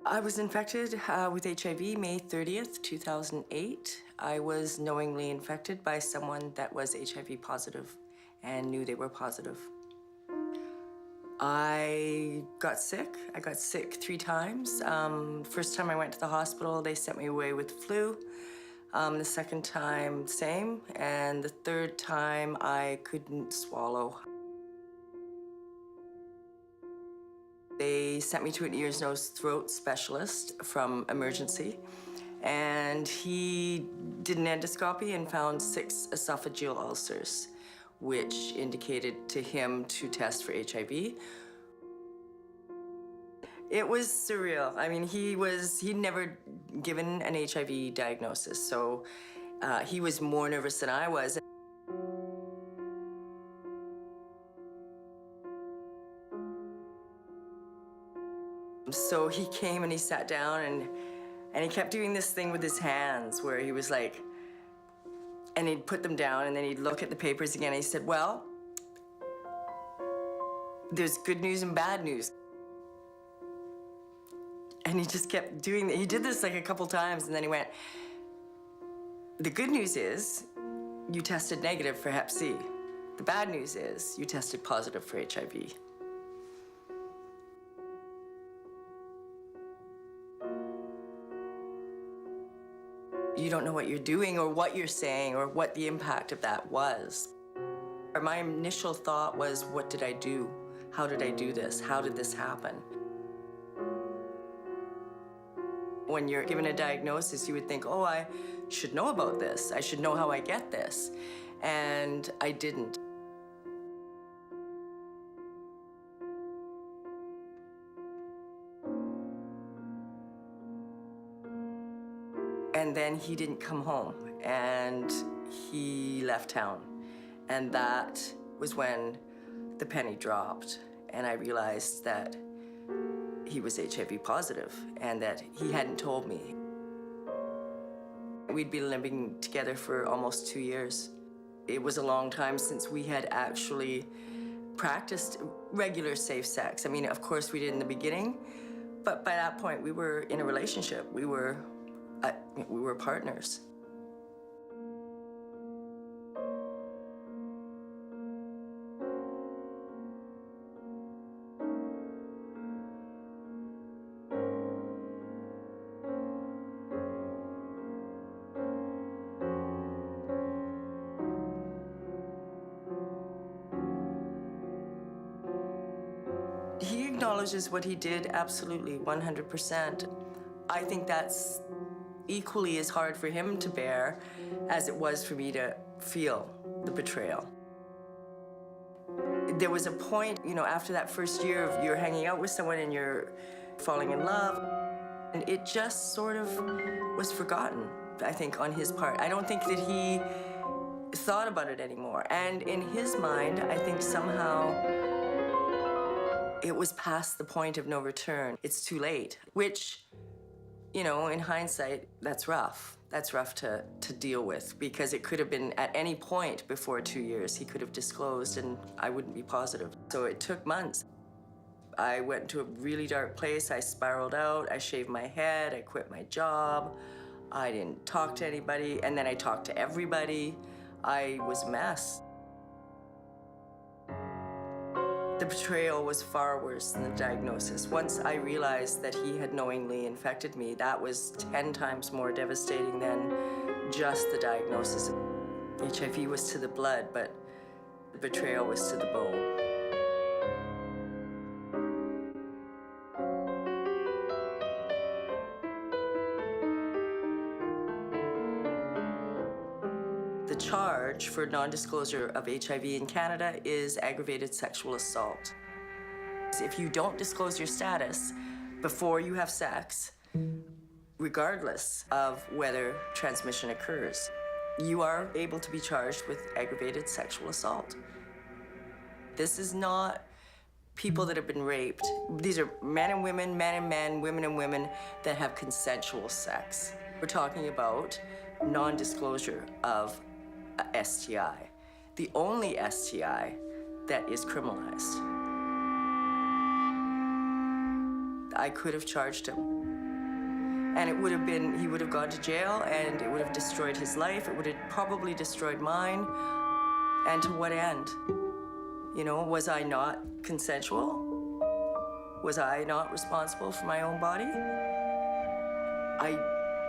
I was infected with HIV May 30th, 2008. I was knowingly infected by someone that was HIV positive and knew they were positive. I got sick. I got sick 3 times. First time I went to the hospital, they sent me away with flu. The second time, same. And the third time, I couldn't swallow. They sent me to an ears, nose, throat specialist from emergency, and he did an endoscopy and found 6 esophageal ulcers, which indicated to him to test for HIV. It was surreal. I mean, he'd never given an HIV diagnosis, so he was more nervous than I was. So he came and he sat down and he kept doing this thing with his hands where he was like, and he'd put them down and then he'd look at the papers again and he said, well, there's good news and bad news. And he just kept doing that. He did this like a couple times and then he went, the good news is you tested negative for Hep C. The bad news is you tested positive for HIV. You don't know what you're doing or what you're saying or what the impact of that was. My initial thought was, what did I do? How did I do this? How did this happen? When you're given a diagnosis, you would think, oh, I should know about this. I should know how I get this. And I didn't. And then he didn't come home, and he left town. And that was when the penny dropped, and I realized that he was HIV positive and that he hadn't told me. We'd been living together for almost 2 years. It was a long time since we had actually practiced regular safe sex. I mean, of course we did in the beginning, but by that point we were in a relationship. We were partners. He acknowledges what he did, absolutely, 100%. I think that's equally as hard for him to bear as it was for me to feel the betrayal. There was a point, you know, after that first year of you're hanging out with someone and you're falling in love, and it just sort of was forgotten, I think, on his part. I don't think that he thought about it anymore. And in his mind, I think somehow it was past the point of no return. It's too late, which, you know, in hindsight, that's rough. That's rough to deal with, because it could have been at any point before 2 years he could have disclosed and I wouldn't be positive. So it took months. I went to a really dark place. I spiraled out. I shaved my head. I quit my job. I didn't talk to anybody. And then I talked to everybody. I was a mess. The betrayal was far worse than the diagnosis. Once I realized that he had knowingly infected me, that was 10 times more devastating than just the diagnosis. HIV was to the blood, but the betrayal was to the bone. The charge for non-disclosure of HIV in Canada is aggravated sexual assault. If you don't disclose your status before you have sex, regardless of whether transmission occurs, you are able to be charged with aggravated sexual assault. This is not people that have been raped. These are men and women, men and men, women and women that have consensual sex. We're talking about non-disclosure of a STI, the only STI that is criminalized. I could have charged him. And he would have gone to jail, and it would have destroyed his life. It would have probably destroyed mine. And to what end? You know, was I not consensual? Was I not responsible for my own body? I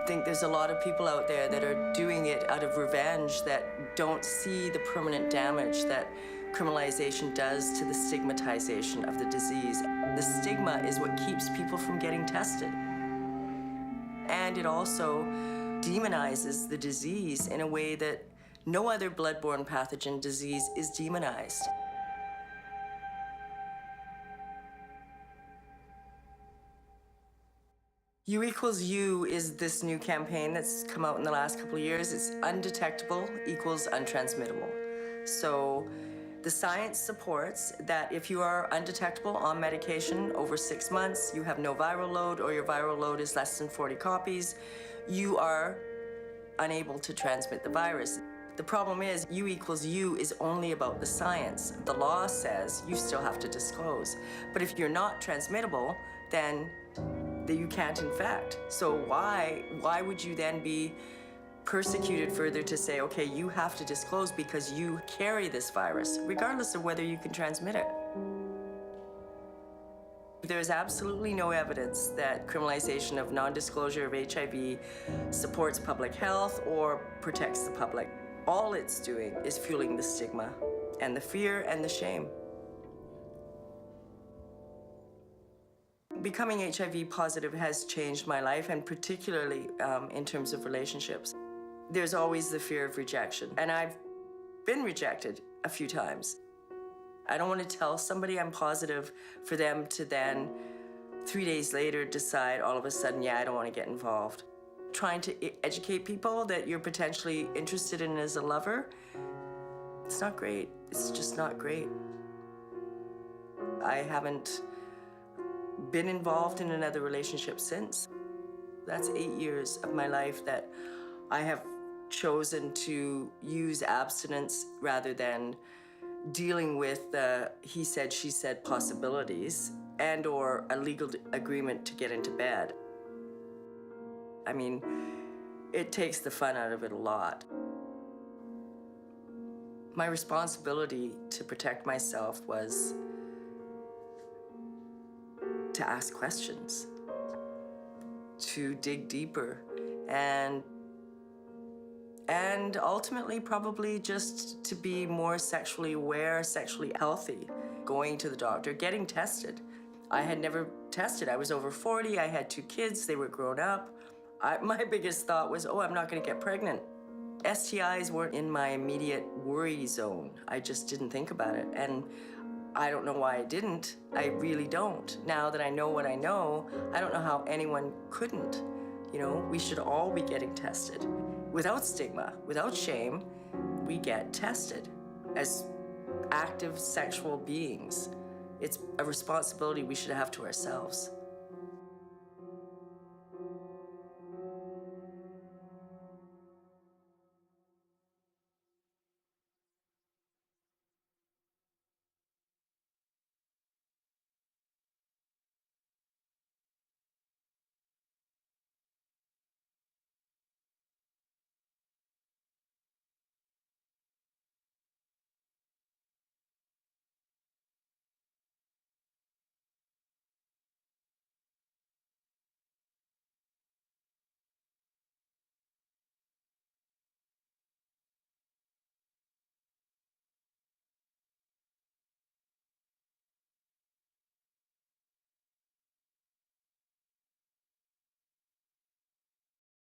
think there's a lot of people out there that are doing it out of revenge that don't see the permanent damage that criminalization does to the stigmatization of the disease. The stigma is what keeps people from getting tested. And it also demonizes the disease in a way that no other blood-borne pathogen disease is demonized. U equals U is this new campaign that's come out in the last couple of years. It's undetectable equals untransmittable. So the science supports that if you are undetectable on medication over 6 months, you have no viral load, or your viral load is less than 40 copies, you are unable to transmit the virus. The problem is U equals U is only about the science. The law says you still have to disclose. But if you're not transmittable, then you can't infect. So why would you then be persecuted further to say, okay, you have to disclose because you carry this virus, regardless of whether you can transmit it? There's absolutely no evidence that criminalization of non-disclosure of HIV supports public health or protects the public. All it's doing is fueling the stigma and the fear and the shame. Becoming HIV positive has changed my life, and particularly in terms of relationships. There's always the fear of rejection, and I've been rejected a few times. I don't want to tell somebody I'm positive for them to then 3 days later decide all of a sudden, yeah, I don't want to get involved. Trying to educate people that you're potentially interested in as a lover, it's not great. It's just not great. I haven't been involved in another relationship since. That's 8 years of my life that I have chosen to use abstinence rather than dealing with the he said, she said possibilities and or a legal agreement to get into bed. I mean, it takes the fun out of it a lot. My responsibility to protect myself was to ask questions, to dig deeper, and ultimately probably just to be more sexually aware, sexually healthy, going to the doctor, getting tested. I had never tested. I was over 40, I had 2 kids, they were grown up. My biggest thought was, oh, I'm not gonna get pregnant. STIs weren't in my immediate worry zone. I just didn't think about it. And I don't know why I didn't. I really don't. Now that I know what I know, I don't know how anyone couldn't. You know, we should all be getting tested. Without stigma, without shame, we get tested as active sexual beings. It's a responsibility we should have to ourselves.